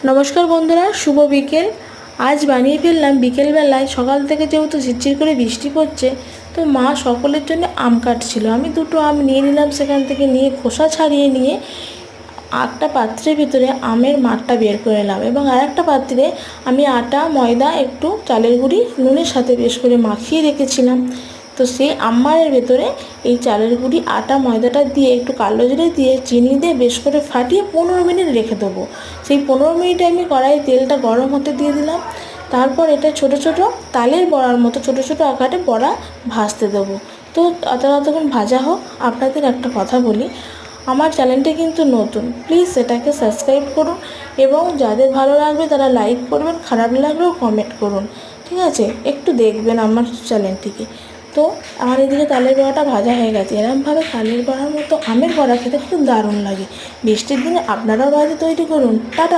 নমস্কার বন্ধুরা, শুভ বিকেল। আজ বানিয়ে ফেললাম বিকেলবেলায়, সকাল থেকে যেহেতু ঝিরঝির করে বৃষ্টি পড়ছে, তো মা সকলের জন্য আম কাটছিল। আমি দুটো আম নিয়ে নিলাম, সেখান থেকে নিয়ে খোসা ছাড়িয়ে নিয়ে একটা পাত্রের ভিতরে আমের মাঠটা বের করে নিলাম এবং আর একটা পাত্রে আমি আটা, ময়দা, একটু চালের গুঁড়ি নুনের সাথে বেশ করে মাখিয়ে রেখেছিলাম। তো সেই আমের ভেতরে এই চালের গুঁড়ি, আটা, ময়দাটা দিয়ে একটু কালো জিরে দিয়ে চিনি দিয়ে বেশ করে ফাটিয়ে 15 মিনিট রেখে দেবো। সেই 15 মিনিটে আমি কড়াইয়ে তেলটা গরম হতে দিয়ে দিলাম। তারপর এটা ছোট ছোট তালের বড়ার মতো ছোট ছোট আকারে বড়া ভাজতে দেবো। তো ততক্ষণ ভাজা হোক। আপনাদের একটা কথা বলি, আমার চ্যানেলটি কিন্তু নতুন, প্লিজ সেটাকে সাবস্ক্রাইব করুন এবং যাদের ভালো লাগবে তারা লাইক করবেন, খারাপ লাগলেও কমেন্ট করুন, ঠিক আছে? একটু দেখবেন আমার চ্যানেলটিকে। তো আমার এদিকে তালের বড়াটা ভাজা হয়ে গেছে। এরকমভাবে তালের বড়ার মতো আমের বড়া খেতে খুব দারুণ লাগে। বৃষ্টির দিনে আপনারাও বাড়িতে তৈরি করুন। টাটা।